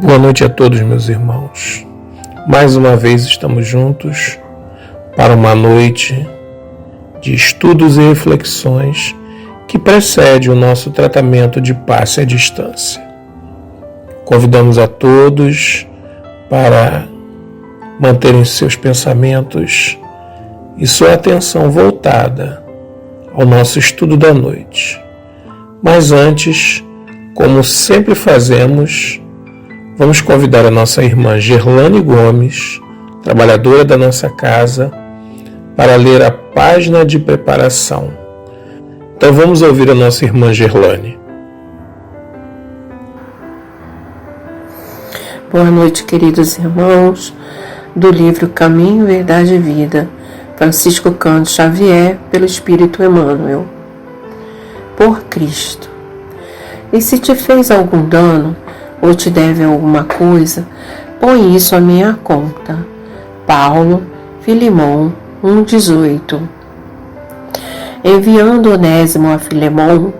Boa noite a todos, meus irmãos. Mais uma vez estamos juntos para uma noite de estudos e reflexões que precede o nosso tratamento de passe à distância. Convidamos a todos para manterem seus pensamentos e sua atenção voltada ao nosso estudo da noite. Mas antes, como sempre fazemos, vamos convidar a nossa irmã Gerlane Gomes, trabalhadora da nossa casa, para ler a página de preparação. Então vamos ouvir a nossa irmã Gerlane. Boa noite, queridos irmãos, do livro Caminho, Verdade e Vida, Francisco Cândido Xavier, pelo Espírito Emmanuel. Por Cristo. E se te fez algum dano, ou te deve alguma coisa, põe isso à minha conta. Paulo, Filemão 1,18. Enviando Onésimo a Filemão,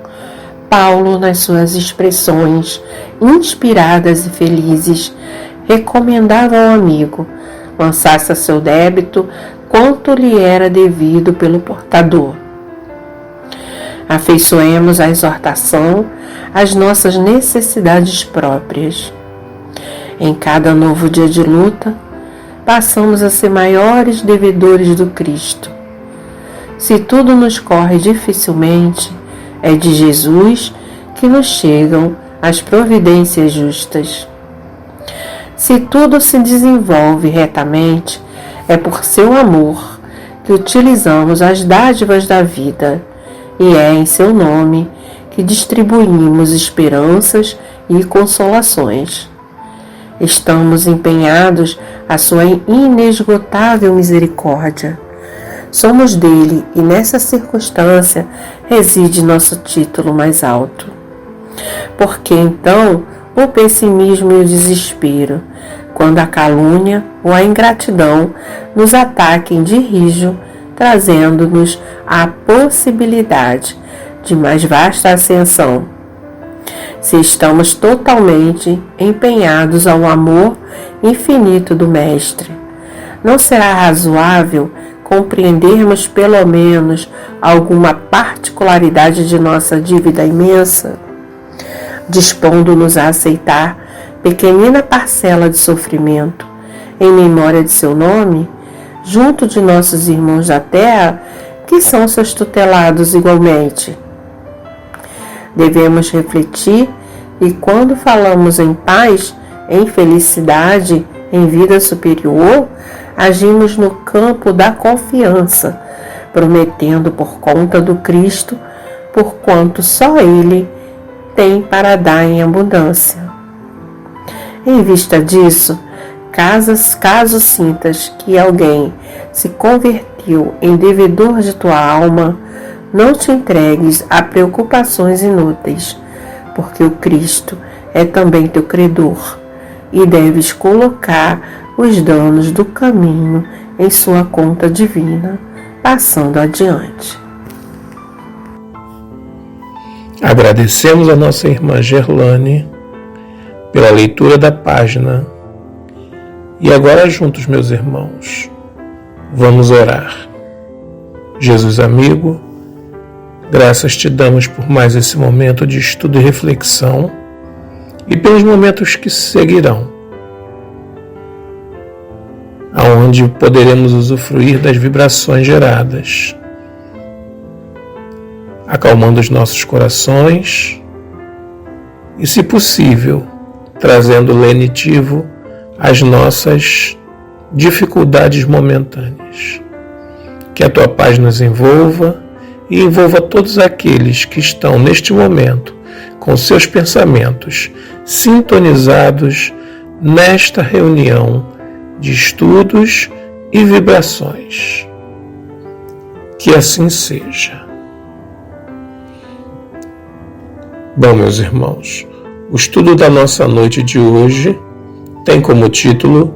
Paulo, nas suas expressões inspiradas e felizes, recomendava ao amigo lançasse a seu débito quanto lhe era devido pelo portador. Afeiçoemos a exortação às nossas necessidades próprias. Em cada novo dia de luta, passamos a ser maiores devedores do Cristo. Se tudo nos corre dificilmente, é de Jesus que nos chegam as providências justas. Se tudo se desenvolve retamente, é por seu amor que utilizamos as dádivas da vida, e é em seu nome que distribuímos esperanças e consolações. Estamos empenhados à sua inesgotável misericórdia. Somos dele e nessa circunstância reside nosso título mais alto. Porque então o pessimismo e o desespero, quando a calúnia ou a ingratidão nos ataquem de rijo, trazendo-nos a possibilidade de mais vasta ascensão. Se estamos totalmente empenhados ao amor infinito do Mestre, não será razoável compreendermos pelo menos alguma particularidade de nossa dívida imensa, dispondo-nos a aceitar pequenina parcela de sofrimento em memória de seu nome, junto de nossos irmãos da terra, que são seus tutelados igualmente. Devemos refletir e quando falamos em paz, em felicidade, em vida superior, agimos no campo da confiança, prometendo por conta do Cristo, porquanto só Ele tem para dar em abundância. Em vista disso, caso sintas que alguém se convertiu em devedor de tua alma, não te entregues a preocupações inúteis, porque o Cristo é também teu credor, e deves colocar os danos do caminho em sua conta divina, passando adiante. Agradecemos a nossa irmã Gerlane pela leitura da página. E agora juntos, meus irmãos, vamos orar. Jesus amigo, graças te damos por mais esse momento de estudo e reflexão e pelos momentos que seguirão, aonde poderemos usufruir das vibrações geradas, acalmando os nossos corações e, se possível, trazendo lenitivo as nossas dificuldades momentâneas. Que a tua paz nos envolva e envolva todos aqueles que estão neste momento com seus pensamentos sintonizados nesta reunião de estudos e vibrações. Que assim seja. Bom, meus irmãos, o estudo da nossa noite de hoje tem como título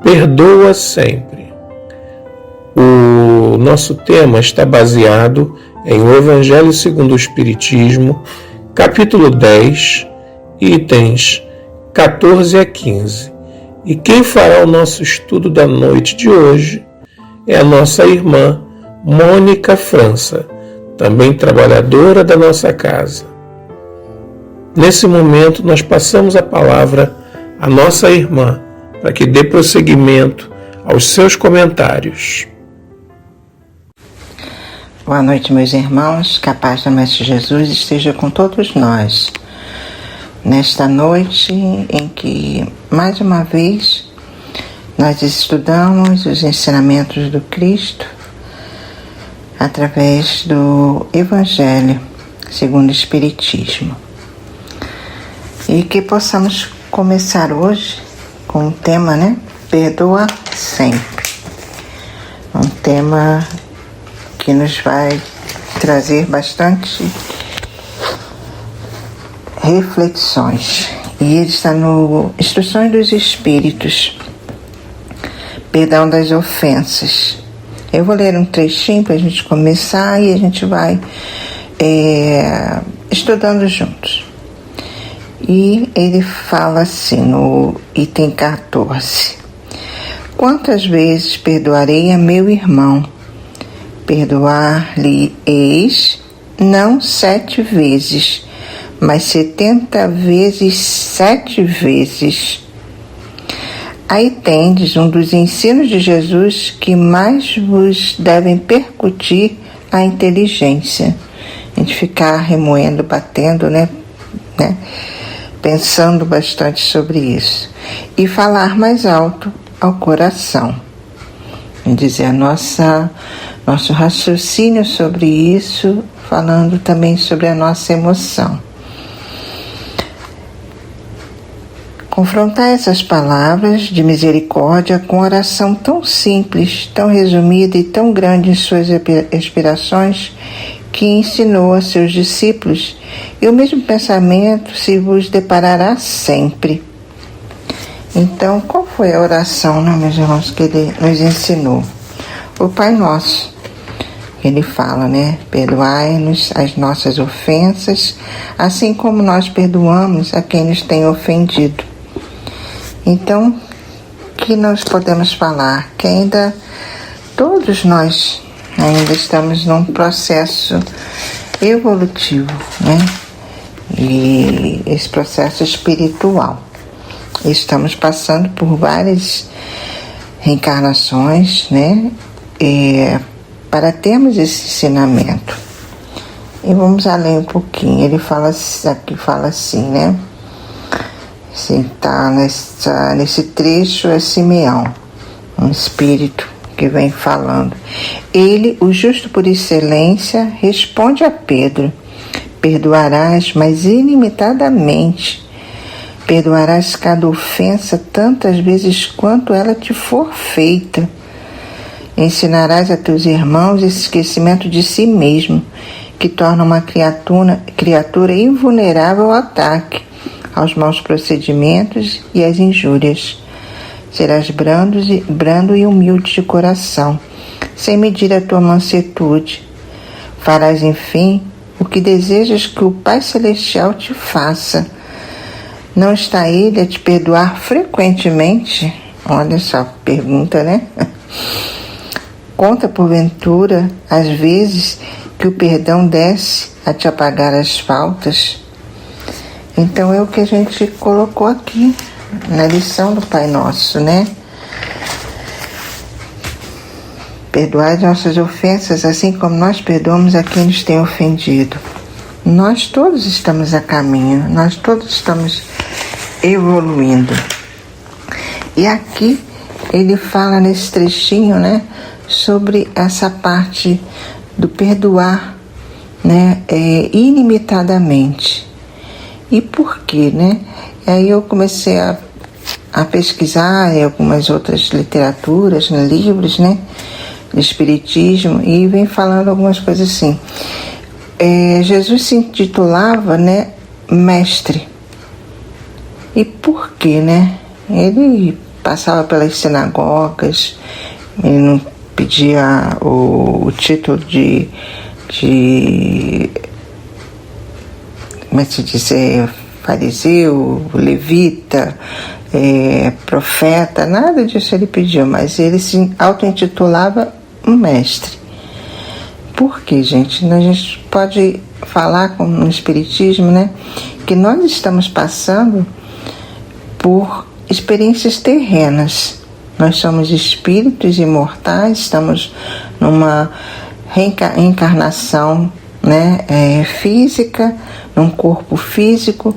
Perdoa Sempre. O nosso tema está baseado em O Evangelho segundo o Espiritismo, capítulo 10, itens 14 a 15. E quem fará o nosso estudo da noite de hoje é a nossa irmã Mônica França, também trabalhadora da nossa casa. Nesse momento, nós passamos a palavra à nossa irmã para que dê prosseguimento aos seus comentários. Boa noite, meus irmãos. Que a paz do Mestre Jesus esteja com todos nós. Nesta noite em que, mais uma vez, nós estudamos os ensinamentos do Cristo através do Evangelho segundo o Espiritismo. E que possamos começar hoje com o tema, Perdoa sempre. Um tema que nos vai trazer bastante reflexões. E ele está no Instruções dos Espíritos, Perdão das Ofensas. Eu vou ler um trechinho para a gente começar e a gente vai estudando juntos. E ele fala assim no item 14: Quantas vezes perdoarei a meu irmão? Perdoar-lhe-eis não 7 vezes, mas 70 vezes 7 vezes. Aí tendes um dos ensinos de Jesus que mais vos devem percutir a inteligência. A gente ficar remoendo, batendo, pensando bastante sobre isso. E falar mais alto ao coração. E dizer nosso raciocínio sobre isso, falando também sobre a nossa emoção. Confrontar essas palavras de misericórdia com oração tão simples, tão resumida e tão grande em suas aspirações que ensinou a seus discípulos, e o mesmo pensamento se vos deparará sempre. Então, qual foi a oração, meus irmãos, que ele nos ensinou? O Pai Nosso. Ele fala, perdoai-nos as nossas ofensas, assim como nós perdoamos a quem nos tem ofendido. Então, que nós podemos falar? Que ainda, todos nós ainda estamos num processo evolutivo, E esse processo espiritual. Estamos passando por várias reencarnações, para termos esse ensinamento. E vamos além um pouquinho. Ele fala assim, Está nesse trecho é Simeão, um espírito que vem falando. Ele, o justo por excelência, responde a Pedro: perdoarás, mas ilimitadamente. Perdoarás cada ofensa tantas vezes quanto ela te for feita. Ensinarás a teus irmãos esse esquecimento de si mesmo, que torna uma criatura invulnerável ao ataque, aos maus procedimentos e às injúrias. Serás brando e humilde de coração, sem medir a tua mansuetude. Farás, enfim, o que desejas que o Pai Celestial te faça. Não está Ele a te perdoar frequentemente? Olha só, pergunta, Conta, porventura, as vezes que o perdão desce a te apagar as faltas? Então é o que a gente colocou aqui na lição do Pai Nosso, Perdoai nossas ofensas, assim como nós perdoamos a quem nos tem ofendido. Nós todos estamos a caminho, nós todos estamos evoluindo. E aqui ele fala nesse trechinho, sobre essa parte do perdoar, ilimitadamente. E por quê, Aí eu comecei a pesquisar em algumas outras literaturas, livros, de espiritismo, e vem falando algumas coisas assim. Jesus se intitulava, mestre. E por quê, Ele passava pelas sinagogas, ele não pedia o título de como é que se diz, fariseu, levita, profeta, nada disso ele pediu, mas ele se auto-intitulava um mestre. Por quê, gente? A gente pode falar no Espiritismo, né, que nós estamos passando por experiências terrenas. Nós somos espíritos imortais, estamos numa reencarnação, né, física, num corpo físico,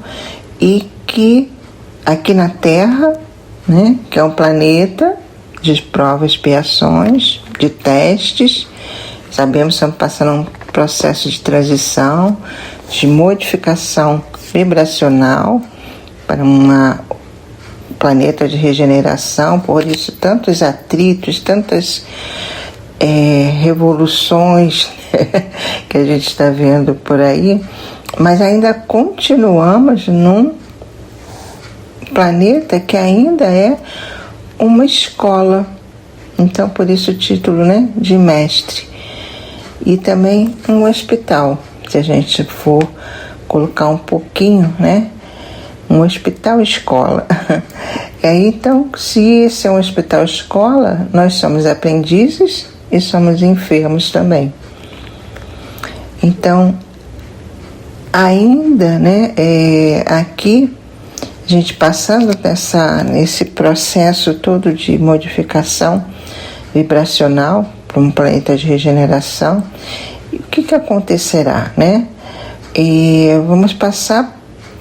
e que aqui na Terra, né, que é um planeta de provas, expiações, de testes, sabemos que estamos passando um processo de transição, de modificação vibracional para um planeta de regeneração, por isso tantos atritos, tantas revoluções que a gente está vendo por aí, mas ainda continuamos num planeta que ainda é uma escola. Então, por isso o título, né, de mestre. E também um hospital, se a gente for colocar um pouquinho, né, um hospital-escola. E aí, então, se esse é um hospital-escola, nós somos aprendizes e somos enfermos também. Então, ainda, né, aqui, a gente passando nesse processo todo de modificação vibracional para um planeta de regeneração, e o que acontecerá, né? E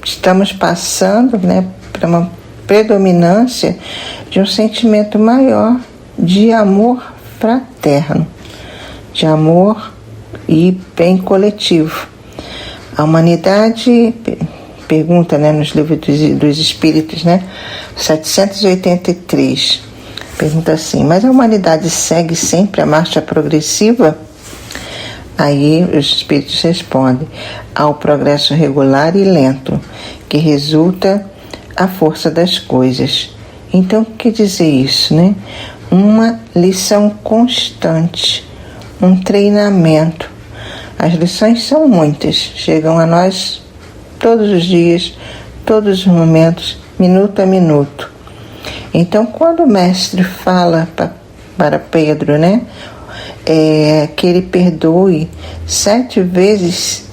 estamos passando, né, para uma predominância de um sentimento maior de amor fraterno, de amor e bem coletivo. A humanidade, pergunta, né, nos livros dos Espíritos, né, 783, pergunta assim: mas a humanidade segue sempre a marcha progressiva? Aí os Espíritos respondem: ao progresso regular e lento, que resulta a força das coisas. Então, o que quer dizer isso, né? Uma lição constante, um treinamento. As lições são muitas, chegam a nós todos os dias, todos os momentos, minuto a minuto. Então, quando o mestre fala para Pedro, né, que ele perdoe 7 vezes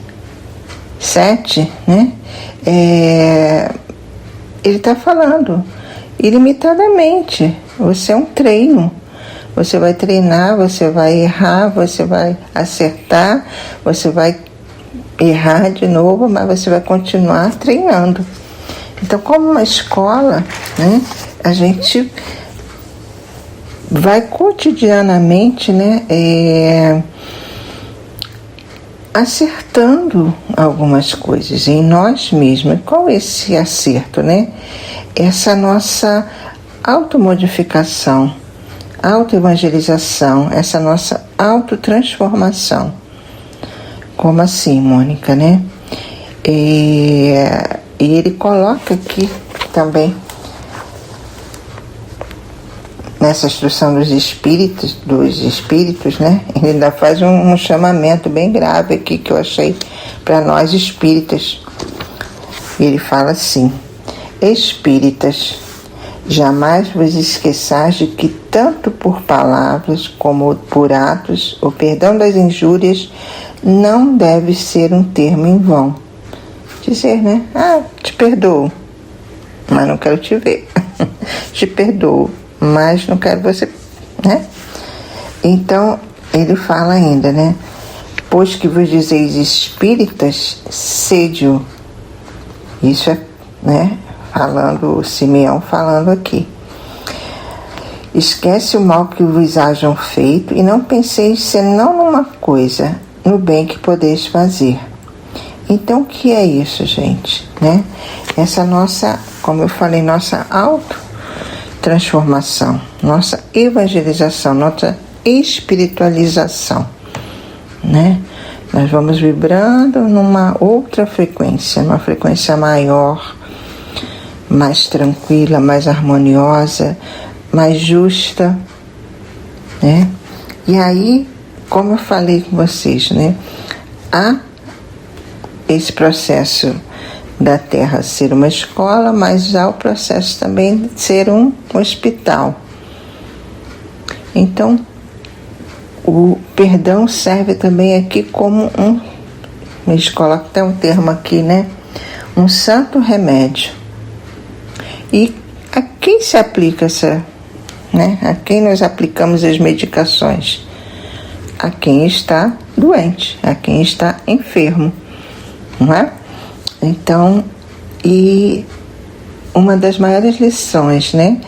7, né, ele está falando ilimitadamente. Você é um treino. Você vai treinar, você vai errar, você vai acertar, você vai errar de novo, mas você vai continuar treinando. Então, como uma escola, né, a gente vai cotidianamente, né, acertando algumas coisas em nós mesmos. Qual é esse acerto, né? Essa nossa automodificação, autoevangelização, essa nossa autotransformação. Como assim, Mônica, né? E ele coloca aqui também, nessa instrução dos espíritos, né? Ele ainda faz um chamamento bem grave aqui que eu achei para nós espíritas. Ele fala assim: espíritas, jamais vos esqueçais de que tanto por palavras como por atos, o perdão das injúrias não deve ser um termo em vão. Dizer, né? Te perdoo, mas não quero te ver. Te perdoo, mas não quero você, né? Então, ele fala ainda, né? Pois que vos dizeis espíritas, sede-o. Isso é, né? Falando, Simeão falando aqui. Esquece o mal que vos hajam feito e não penseis senão numa coisa, no bem que podeis fazer. Então, o que é isso, gente? Né? Essa nossa, como eu falei, nossa autotransformação, nossa evangelização, nossa espiritualização, né? Nós vamos vibrando numa outra frequência, numa frequência maior, mais tranquila, mais harmoniosa, mais justa, né? E aí, como eu falei com vocês, né? Há esse processo da Terra ser uma escola, mas há o processo também de ser um hospital. Então, o perdão serve também aqui como eles colocam até um termo aqui, né? Um santo remédio. E a quem se aplica a quem nós aplicamos as medicações? A quem está doente, a quem está enfermo, não é? Então, e uma das maiores lições, né,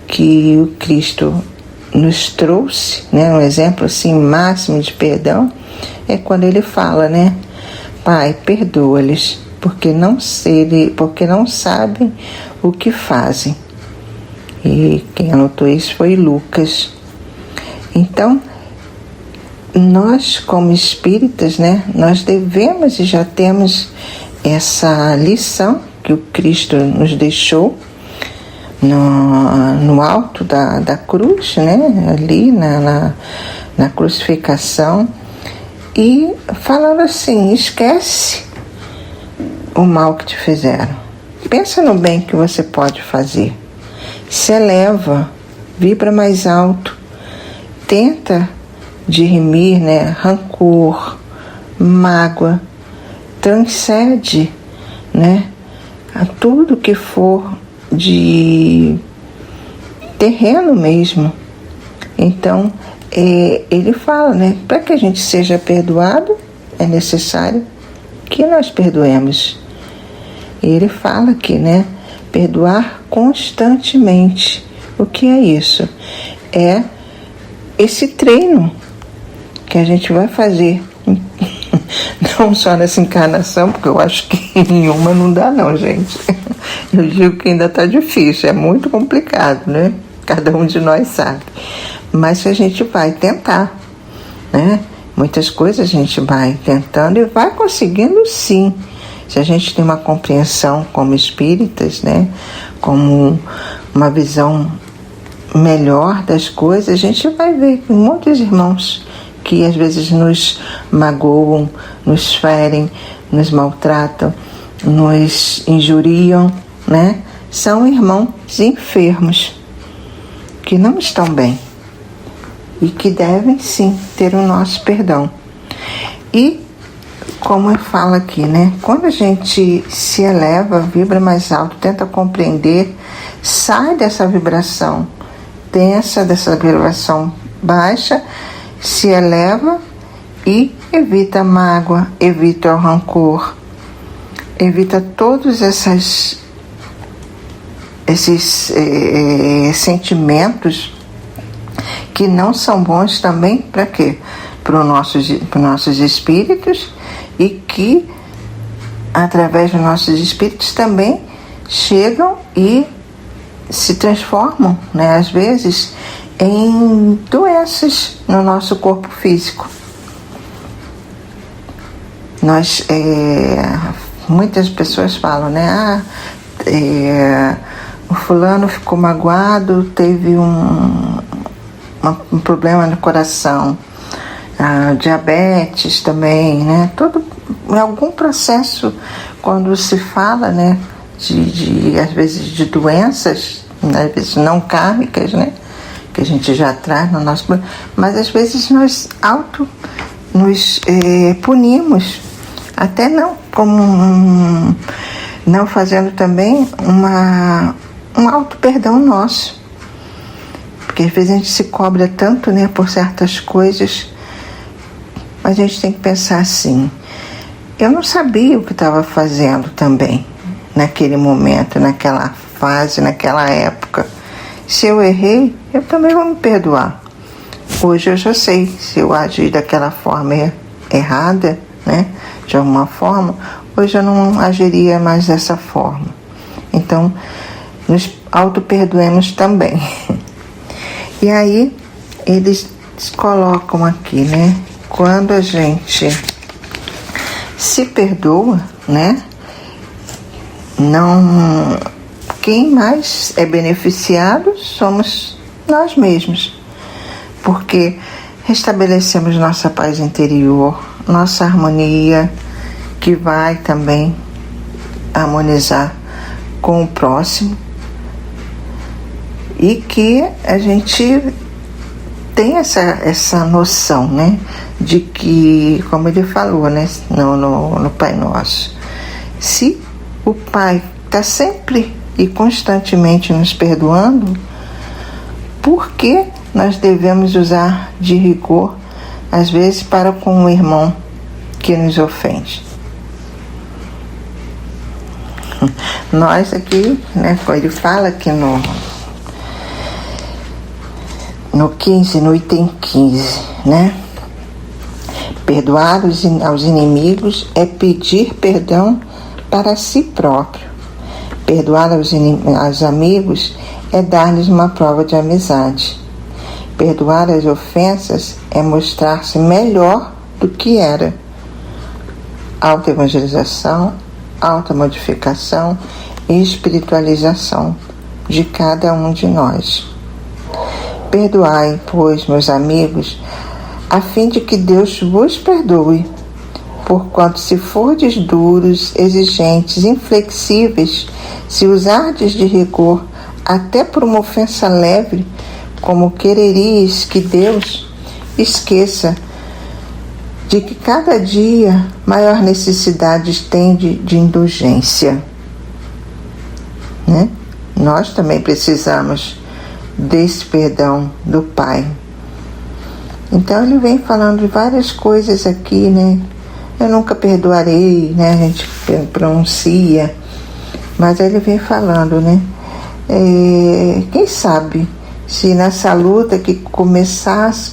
que o Cristo nos trouxe, né, um exemplo assim máximo de perdão, é quando ele fala, né, Pai, perdoa-lhes, porque não sabem o que fazem. E quem anotou isso foi Lucas. Então, nós como espíritas, né, nós devemos e já temos essa lição que o Cristo nos deixou no alto da cruz, né, ali na crucificação, e falando assim: esquece o mal que te fizeram, pensa no bem que você pode fazer, se eleva, vibra mais alto, tenta dirimir, né, rancor, mágoa, transcende, né, a tudo que for de terreno mesmo. Então, ele fala, né, para que a gente seja perdoado, é necessário que nós perdoemos. Ele fala aqui, né, perdoar constantemente. O que é isso? É esse treino que a gente vai fazer, não só nessa encarnação, porque eu acho que em uma não dá não, gente. Eu digo que ainda está difícil, é muito complicado, né? Cada um de nós sabe. Mas a gente vai tentar, né? Muitas coisas a gente vai tentando e vai conseguindo, sim. Se a gente tem uma compreensão como espíritas, né? Como uma visão melhor das coisas, a gente vai ver que muitos irmãos que às vezes nos magoam, nos ferem, nos maltratam, nos injuriam, né? São irmãos enfermos que não estão bem e que devem sim ter o nosso perdão. E como eu falo aqui, né? Quando a gente se eleva, vibra mais alto, tenta compreender, sai dessa vibração densa, dessa vibração baixa, se eleva e evita a mágoa, evita o rancor, evita todos esses sentimentos que não são bons também, para quê? Para os nossos espíritos, e que através dos nossos espíritos também chegam e se transformam, né, às vezes em doenças no nosso corpo físico. Muitas pessoas falam, né, o fulano ficou magoado, teve um problema no coração, diabetes também, né, em algum processo, quando se fala, né, às vezes de doenças, às vezes não kármicas, né, que a gente já traz no nosso... Mas às vezes nós nos punimos, até não, como não fazendo também um auto-perdão nosso. Porque às vezes a gente se cobra tanto, né, por certas coisas, mas a gente tem que pensar assim: eu não sabia o que estava fazendo também, naquele momento, naquela fase, naquela época. Se eu errei, eu também vou me perdoar. Hoje eu já sei, se eu agir daquela forma errada, né, de alguma forma, hoje eu não agiria mais dessa forma. Então, nos auto-perdoemos também. E aí, eles colocam aqui, né, quando a gente se perdoa, né, quem mais é beneficiado somos nós mesmos, porque restabelecemos nossa paz interior, nossa harmonia, que vai também harmonizar com o próximo, e que a gente tem essa noção, né, de que, como ele falou, né, no Pai Nosso, se o Pai está sempre e constantemente nos perdoando, por que nós devemos usar de rigor, às vezes, para com o irmão que nos ofende? Nós aqui, né, ele fala que no 15, no item 15, né? Perdoar aos inimigos é pedir perdão para si próprio. Perdoar aos amigos é dar-lhes uma prova de amizade. Perdoar as ofensas é mostrar-se melhor do que era. Autoevangelização, automodificação e espiritualização de cada um de nós. Perdoai, pois, meus amigos, a fim de que Deus vos perdoe, porquanto se fordes duros, exigentes, inflexíveis, se usardes de rigor, até por uma ofensa leve, como quereríeis que Deus esqueça de que cada dia maior necessidade tem de indulgência, né? Nós também precisamos desse perdão do Pai. Então ele vem falando de várias coisas aqui, né? Eu nunca perdoarei, né? A gente pronuncia, mas ele vem falando, né? Quem sabe se nessa luta que começa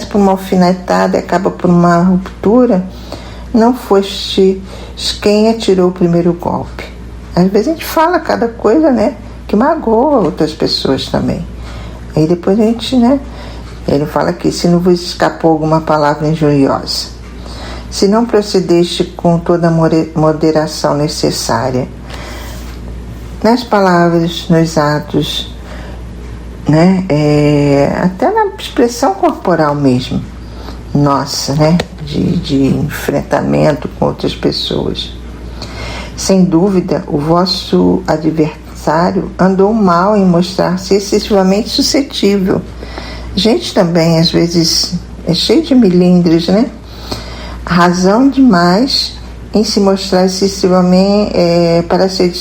por uma alfinetada e acaba por uma ruptura, não foste quem atirou o primeiro golpe. Às vezes a gente fala cada coisa, né, que magoa outras pessoas também. Aí depois a gente, né, ele fala aqui, se não vos escapou alguma palavra injuriosa, se não procedeste com toda a moderação necessária, nas palavras, nos atos, né, até na expressão corporal mesmo, nossa, né, de enfrentamento com outras pessoas. Sem dúvida, o vosso adversário andou mal em mostrar-se excessivamente suscetível. A gente também, às vezes, é cheio de milindres, né? Razão demais em se mostrar excessivamente para ser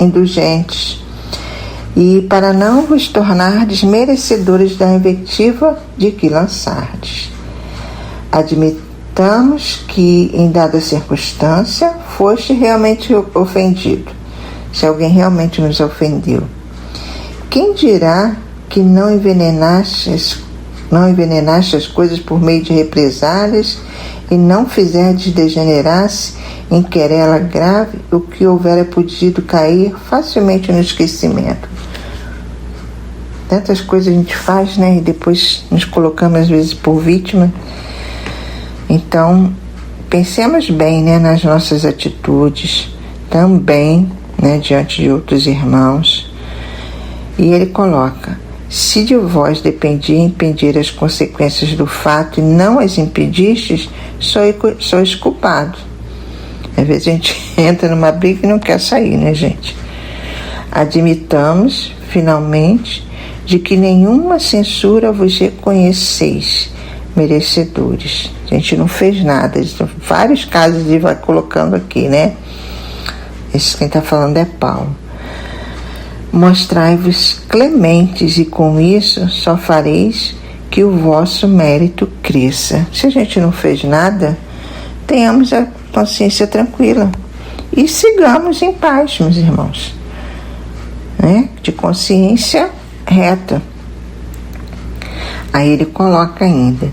indulgentes e para não vos tornardes merecedores da invectiva de que lançardes. Admitamos que, em dada circunstância, foste realmente ofendido, se alguém realmente nos ofendeu. Quem dirá que não envenenaste as coisas por meio de represálias e não fizerdes degenerar-se em querela grave o que houvera podido cair facilmente no esquecimento? Tantas coisas a gente faz, né? E depois nos colocamos às vezes por vítima. Então, pensemos bem, né, nas nossas atitudes, também, né, diante de outros irmãos. E ele coloca: se de vós dependia impedir as consequências do fato e não as impedistes, sois culpado. Às vezes a gente entra numa briga e não quer sair, né, gente? Admitamos, finalmente, de que nenhuma censura vos reconheceis merecedores. A gente não fez nada. Vários casos ele vai colocando aqui, né? Esse quem está falando é Paulo. Mostrai-vos clementes e com isso só fareis que o vosso mérito cresça. Se a gente não fez nada, tenhamos a consciência tranquila e sigamos em paz, meus irmãos, né? De consciência reta. Aí ele coloca ainda: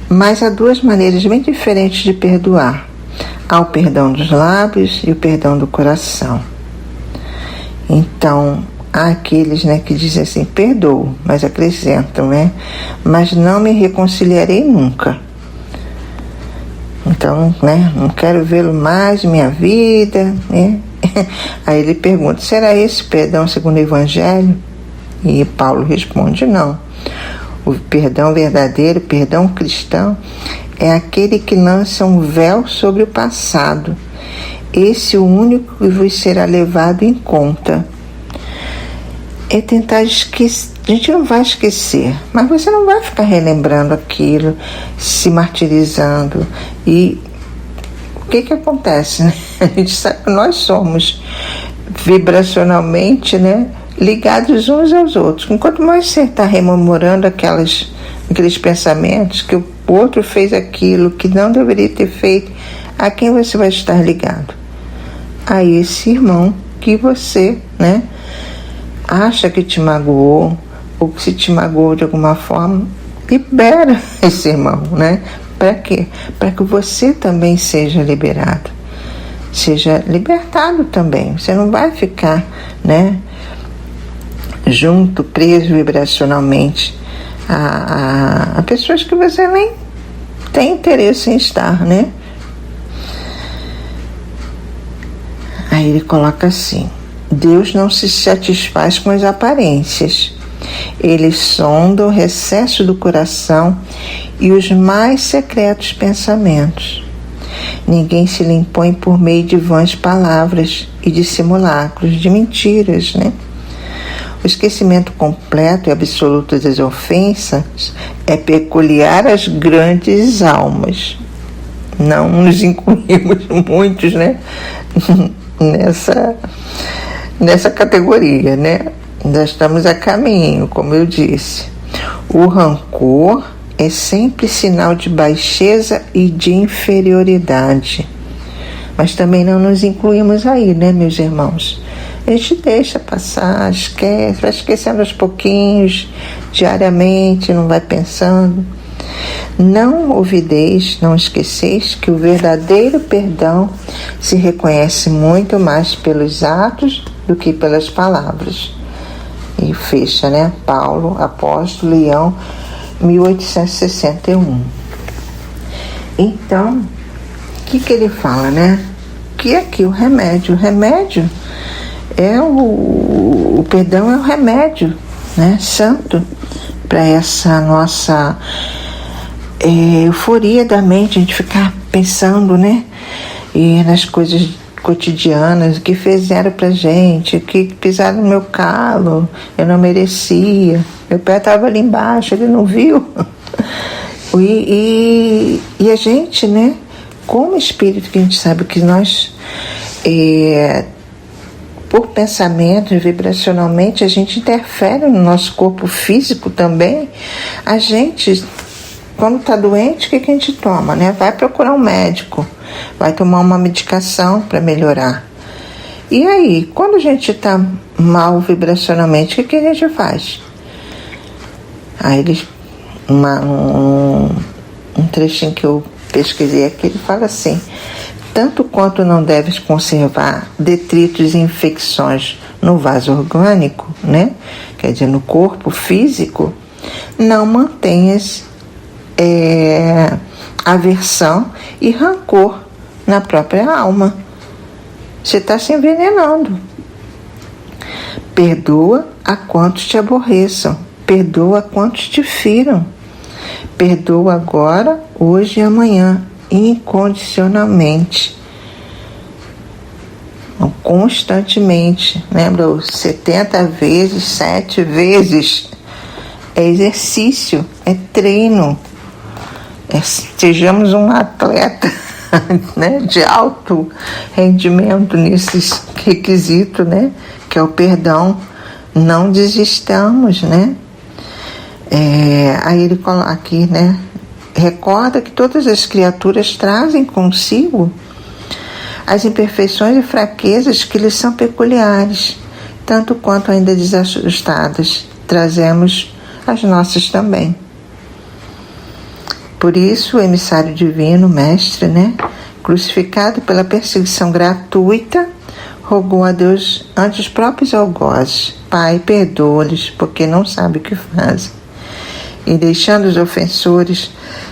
mas há duas maneiras bem diferentes de perdoar. Há o perdão dos lábios e o perdão do coração. Então, há aqueles, né, que dizem assim: perdoo, mas acrescentam, né, mas não me reconciliarei nunca. Então, né, não quero vê-lo mais em minha vida, né? Aí ele pergunta: será esse perdão segundo o Evangelho? E Paulo responde: não. O perdão verdadeiro, o perdão cristão, é aquele que lança um véu sobre o passado, esse o único que vos será levado em conta. É tentar esquecer. A gente não vai esquecer, mas você não vai ficar relembrando aquilo, se martirizando. E o que acontece, né? A gente sabe que nós somos vibracionalmente, né, ligados uns aos outros. Enquanto mais você está rememorando aqueles pensamentos, que o outro fez aquilo que não deveria ter feito, a quem você vai estar ligado? A esse irmão que você, né, acha que te magoou, ou que se te magoou de alguma forma. Libera esse irmão, né? Para quê? Para que você também seja liberado, seja libertado também. Você não vai ficar, né, junto, preso vibracionalmente a pessoas que você nem tem interesse em estar, né? Aí ele coloca assim: Deus não se satisfaz com as aparências. Ele sonda o recesso do coração e os mais secretos pensamentos. Ninguém se lhe impõe por meio de vãs palavras e de simulacros, de mentiras, né? O esquecimento completo e absoluto das ofensas é peculiar às grandes almas. Não nos incluímos muitos, né, nessa categoria, né? Nós estamos a caminho, como eu disse. O rancor é sempre sinal de baixeza e de inferioridade. Mas também não nos incluímos aí, né, meus irmãos? A gente deixa passar, esquece, vai esquecendo aos pouquinhos, diariamente, não vai pensando. Não ouvideis, não esqueceis que o verdadeiro perdão se reconhece muito mais pelos atos do que pelas palavras. E fecha, né? Paulo, apóstolo, Leão, 1861. Então, o que ele fala, né? Que aqui o remédio é o perdão é o remédio, né, santo, para essa nossa euforia da mente, a gente ficar pensando, né, e nas coisas cotidianas, o que fizeram pra gente, o que pisaram no meu calo, eu não merecia, meu pé estava ali embaixo, ele não viu. E a gente, né, como espírito, que a gente sabe que nós, por pensamento, vibracionalmente, a gente interfere no nosso corpo físico também. A gente, quando está doente, o que a gente toma, né? Vai procurar um médico, vai tomar uma medicação para melhorar. E aí, quando a gente está mal vibracionalmente, o que a gente faz? Aí eles, um trechinho que eu pesquisei aqui, ele fala assim: tanto quanto não deves conservar detritos e infecções no vaso orgânico, né? Quer dizer, no corpo físico, não mantenhas aversão e rancor na própria alma. Você está se envenenando. Perdoa a quantos te aborreçam, perdoa a quantos te firam, perdoa agora, hoje e amanhã, incondicionalmente, constantemente. Lembra os 70 vezes, 7 vezes? É exercício, é treino. Sejamos um atleta, né, de alto rendimento nesses requisitos, né, que é o perdão. Não desistamos, né? Aí ele coloca aqui, né? Recorda que todas as criaturas trazem consigo as imperfeições e fraquezas que lhes são peculiares, tanto quanto ainda desajustadas, trazemos as nossas também. Por isso, o emissário divino, mestre, né, crucificado pela perseguição gratuita, rogou a Deus ante os próprios algozes: Pai, perdoa-lhes, porque não sabem o que fazem. E deixando os ofensores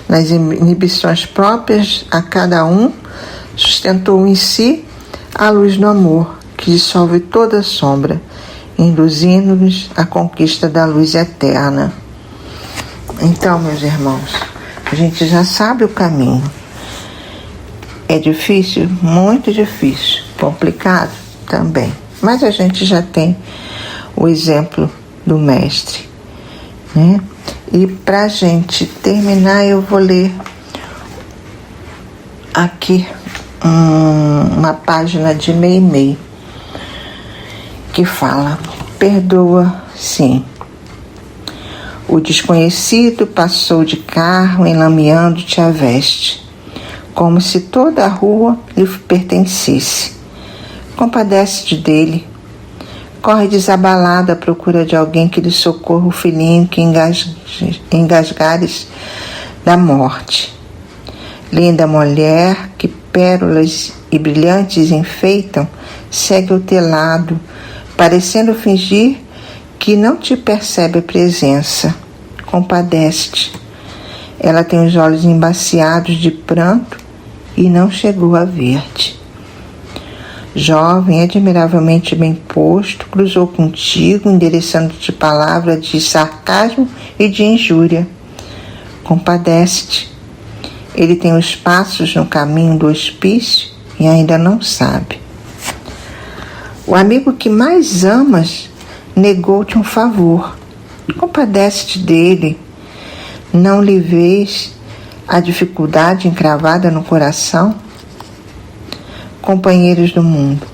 nas inibições próprias a cada um, sustentou em si a luz do amor, que dissolve toda a sombra, induzindo-nos à conquista da luz eterna. Então, meus irmãos, a gente já sabe o caminho. É difícil? Muito difícil. Complicado também. Mas a gente já tem o exemplo do Mestre, né? E para a gente terminar, eu vou ler aqui uma página de Meimei que fala: perdoa sim. O desconhecido passou de carro enlameando-te a veste, como se toda a rua lhe pertencesse. Compadece-te dele. Corre desabalado à procura de alguém que lhe socorra o filhinho que engasgares da morte. Linda mulher, que pérolas e brilhantes enfeitam, segue ao teu lado, parecendo fingir que não te percebe a presença. Compadece-te. Ela tem os olhos embaciados de pranto e não chegou a ver-te. Jovem, admiravelmente bem posto, cruzou contigo, endereçando-te palavras de sarcasmo e de injúria. Compadece-te. Ele tem os passos no caminho do hospício e ainda não sabe. O amigo que mais amas negou-te um favor. Compadece-te dele. Não lhe vês a dificuldade encravada no coração? Companheiros do mundo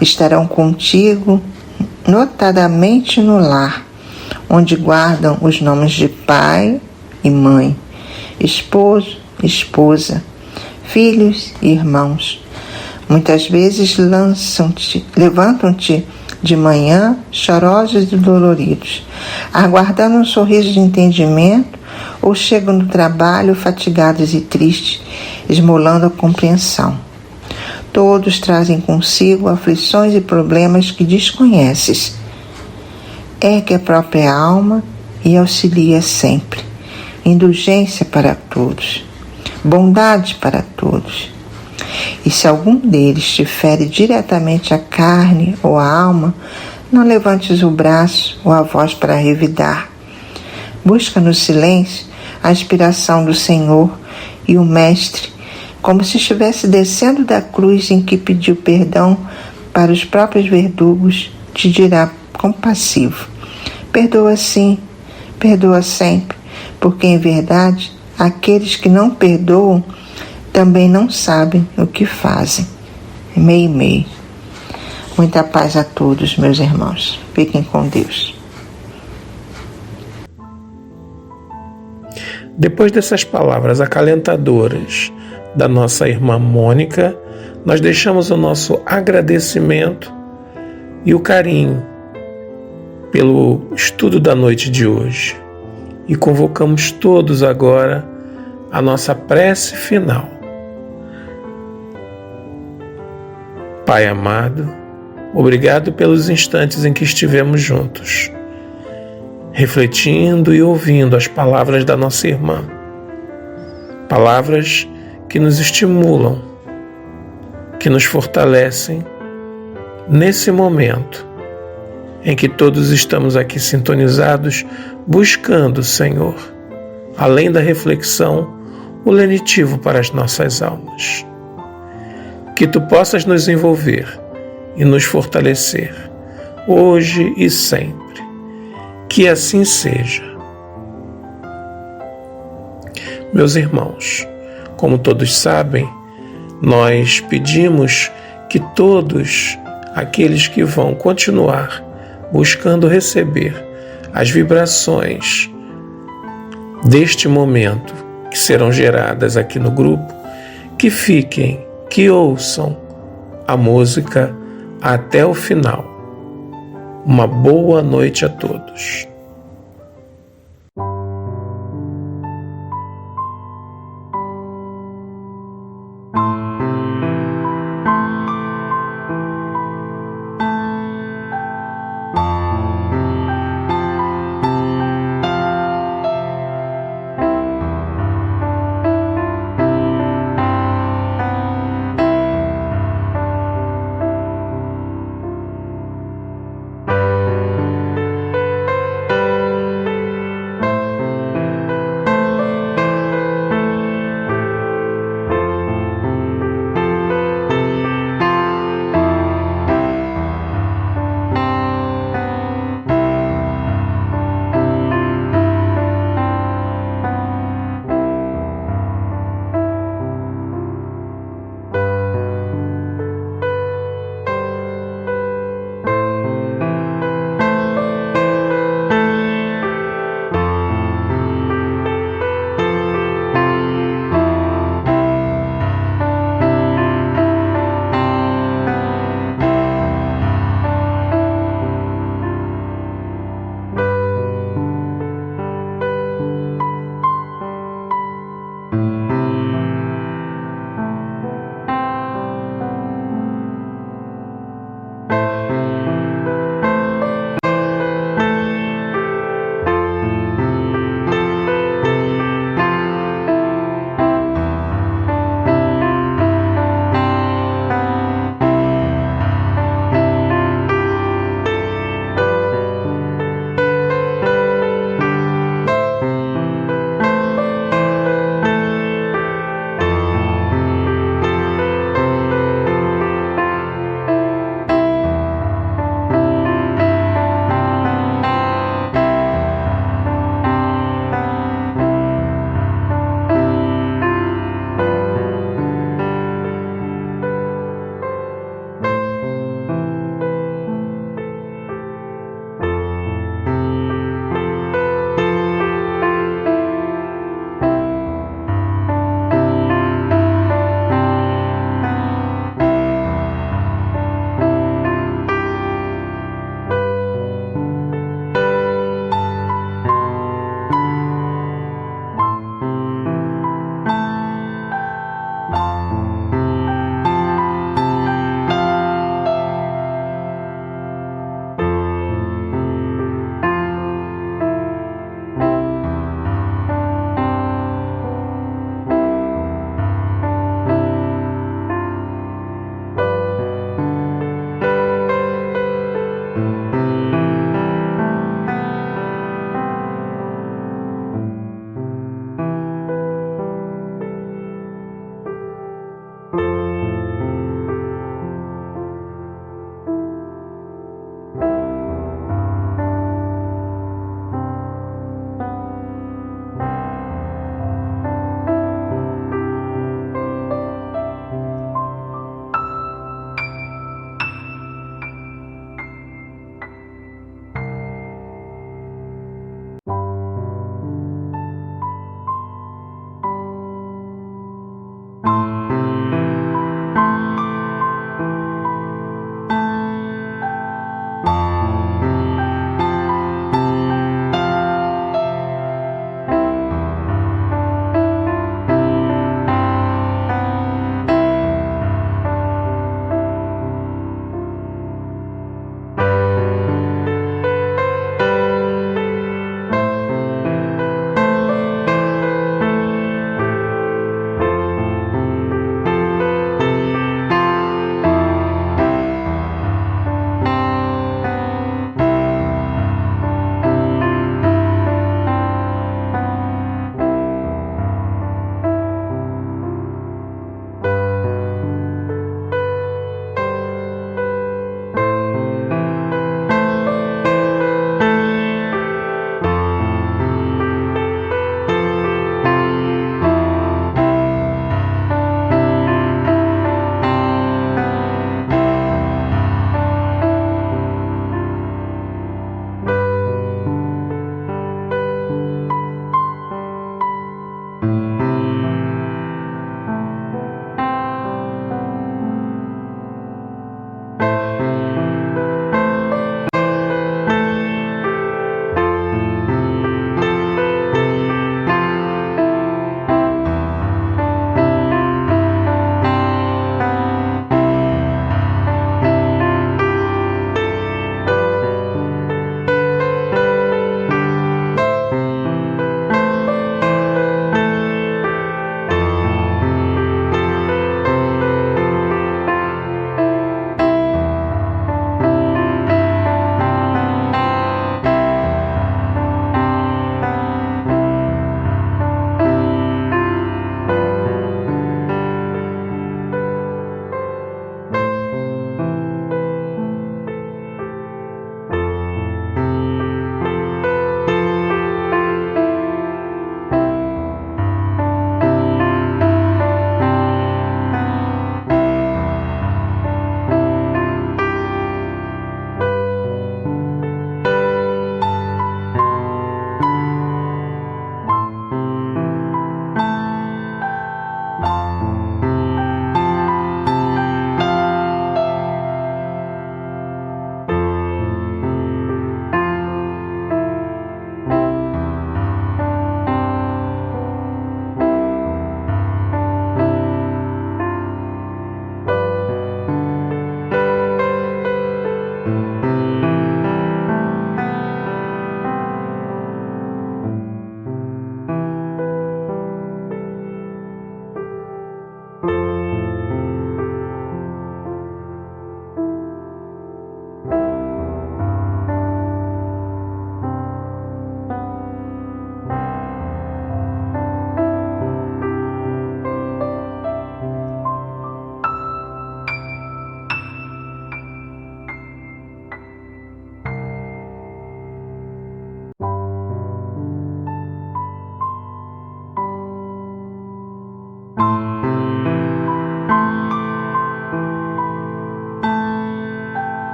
estarão contigo, notadamente no lar, onde guardam os nomes de pai e mãe, esposo, esposa, filhos e irmãos. Muitas vezes levantam-te de manhã, chorosos e doloridos, aguardando um sorriso de entendimento, ou chegam do trabalho fatigados e tristes, esmolando a compreensão. Todos trazem consigo aflições e problemas que desconheces. Ergue a própria alma e auxilia sempre. Indulgência para todos. Bondade para todos. E se algum deles te fere diretamente a carne ou a alma, não levantes o braço ou a voz para revidar. Busca no silêncio a inspiração do Senhor e o Mestre, como se estivesse descendo da cruz em que pediu perdão para os próprios verdugos, te dirá compassivo: perdoa sim, perdoa sempre, porque em verdade aqueles que não perdoam também não sabem o que fazem. Meimei. Muita paz a todos, meus irmãos. Fiquem com Deus. Depois dessas palavras acalentadoras da nossa irmã Mônica, nós deixamos o nosso agradecimento e o carinho pelo estudo da noite de hoje e convocamos todos agora a nossa prece final. Pai amado, obrigado pelos instantes em que estivemos juntos, refletindo e ouvindo as palavras da nossa irmã, palavras que nos estimulam, que nos fortalecem nesse momento em que todos estamos aqui sintonizados buscando, Senhor, além da reflexão, o lenitivo para as nossas almas. Que Tu possas nos envolver e nos fortalecer, hoje e sempre. Que assim seja. Meus irmãos, como todos sabem, nós pedimos que todos aqueles que vão continuar buscando receber as vibrações deste momento que serão geradas aqui no grupo, que fiquem, que ouçam a música até o final. Uma boa noite a todos.